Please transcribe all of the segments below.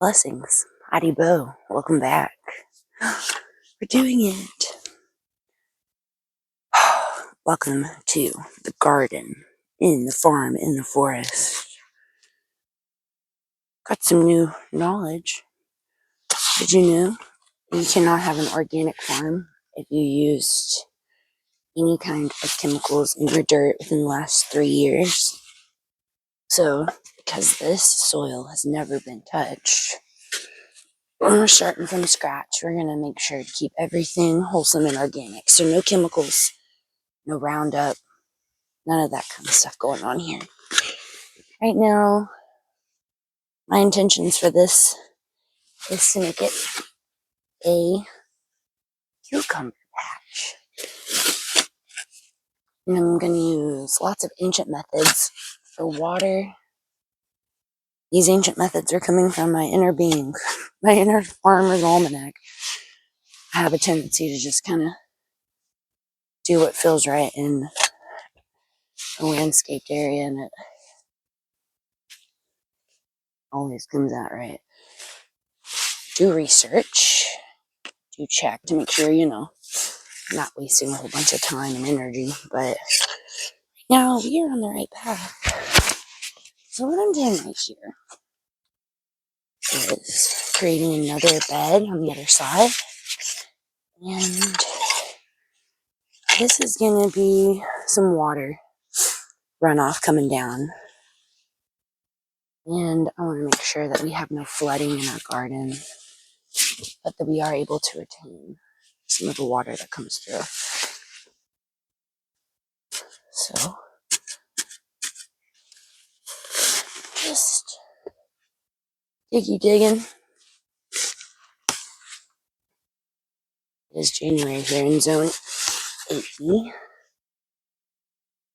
Blessings. Howdy Bo. Welcome back. We're doing it. Welcome to the garden, in the farm, in the forest. Got some new knowledge. Did you know you cannot have an organic farm if you used any kind of chemicals in your dirt within the last 3 years? So, because this soil has never been touched, when we're starting from scratch, we're going to make sure to keep everything wholesome and organic. So no chemicals, no Roundup, none of that kind of stuff going on here. Right now, my intentions for this is to make it a cucumber patch. And I'm going to use lots of ancient methods for water. These ancient methods are coming from my inner being, my inner farmer's almanac. I have a tendency to just kind of do what feels right in a landscaped area, and it always comes out right. Do research, do check to make sure, not wasting a whole bunch of time and energy, but now we are on the right path. So what I'm doing right here is creating another bed on the other side, and this is going to be some water runoff coming down, and I want to make sure that we have no flooding in our garden, but that we are able to retain some of the water that comes through. So just digging. It is January here in Zone 8B,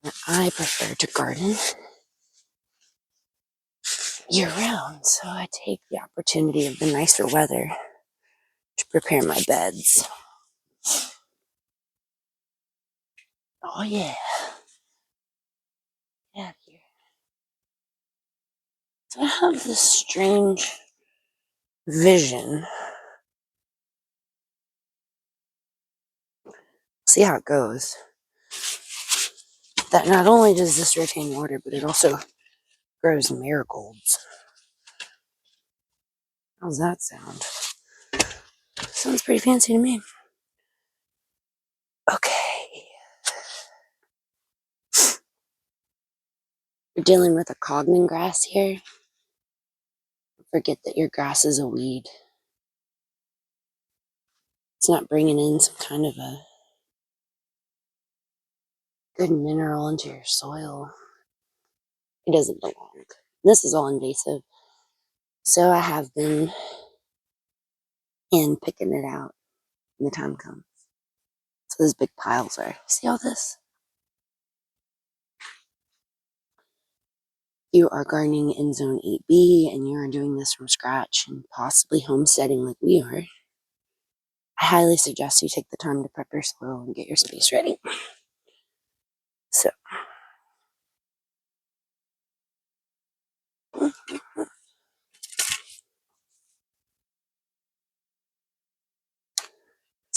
and I prefer to garden year-round, so I take the opportunity of the nicer weather to prepare my beds. Oh yeah. Get out of here. So I have this strange vision. See how it goes. That not only does this retain water, but it also grows marigolds. How's that sound? Sounds pretty fancy to me. Okay. You're dealing with a cognon grass here. Forget that your grass is a weed. It's not bringing in some kind of a good mineral into your soil. It doesn't belong. This is all invasive. So I have been hand picking it out when the time comes. So those big piles are. See all this? You are gardening in Zone 8B and you are doing this from scratch and possibly homesteading like we are. I highly suggest you take the time to prep your soil and get your space ready. So, this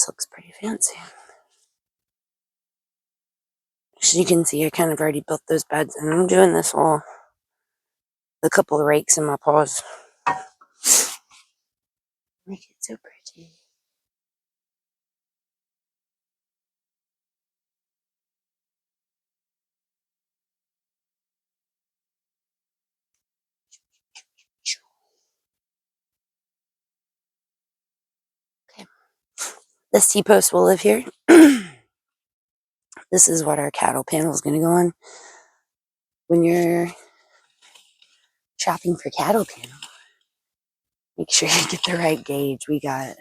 looks pretty fancy. As you can see, I kind of already built those beds, and I'm doing this all with a couple of rakes in my paws. Make it so pretty. Okay. This T-post will live here. This is what our cattle panel is going to go on. When you're shopping for cattle panel, make sure you get the right gauge. We got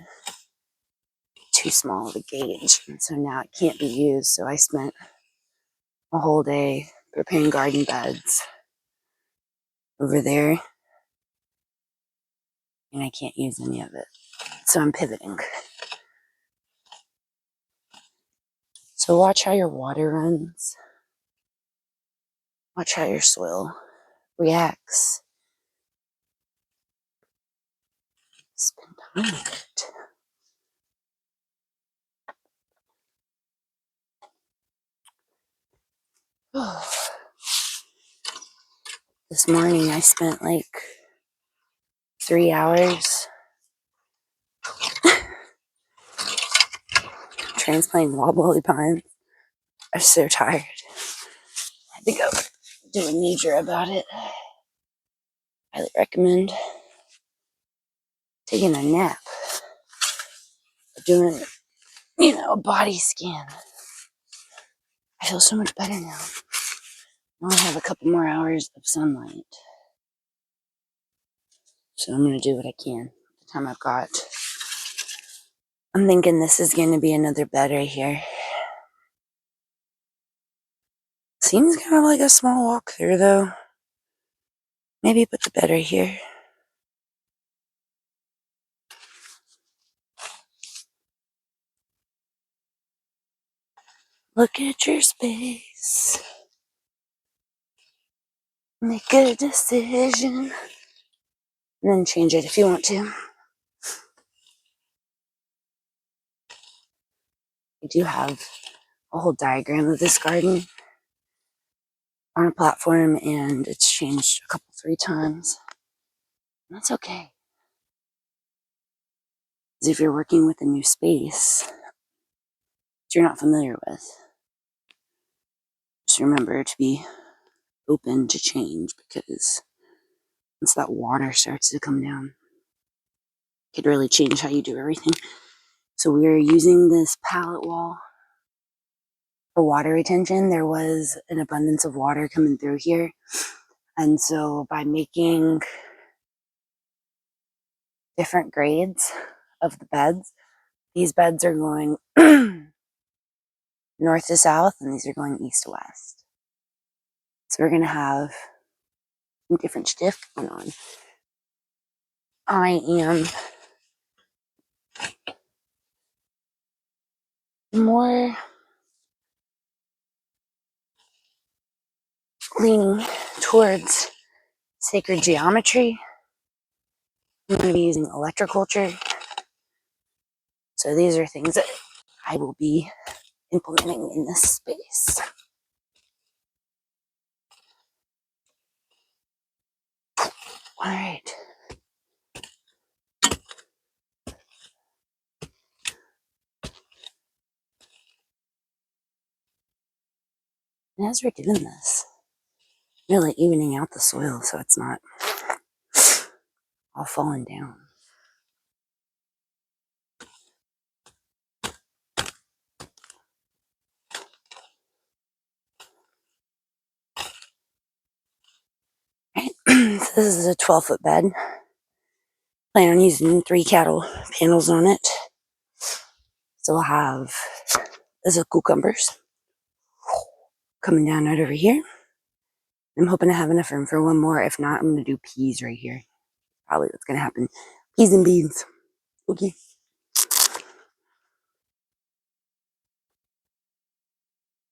too small of a gauge, and so now it can't be used. So I spent a whole day preparing garden beds over there, and I can't use any of it. So I'm pivoting. So watch how your water runs. Watch how your soil reacts. spend time with it. This morning I spent like 3 hours transplanting wobbly pines. I was so tired. I had to go do a major about it. Highly recommend taking a nap, doing, a body scan. I feel so much better now. I only have a couple more hours of sunlight. So I'm going to do what I can. The time I've got. I'm thinking this is going to be another bed right here. Seems kind of like a small walk through though. Maybe put the bed right here. Look at your space. Make a decision. And then change it if you want to. I do have a whole diagram of this garden on a platform, and it's changed a couple, 3 times. And that's okay. Because if you're working with a new space that you're not familiar with, just remember to be open to change, because once that water starts to come down, it could really change how you do everything. So we are using this pallet wall for water retention. There was an abundance of water coming through here. And so by making different grades of the beds, these beds are going north to south, and these are going east to west. So we're going to have some different stuff going on. I am more leaning towards sacred geometry. I'm going to be using electroculture. So these are things that I will be implementing in this space. All right. And as we're doing this, really evening out the soil so it's not all falling down. Right. So this is a 12-foot bed. Plan on using 3 cattle panels on it. So we'll have, this is cucumbers coming down right over here. I'm hoping to have enough room for one more. If not, I'm going to do peas right here. Probably what's going to happen. Peas and beans. Okay.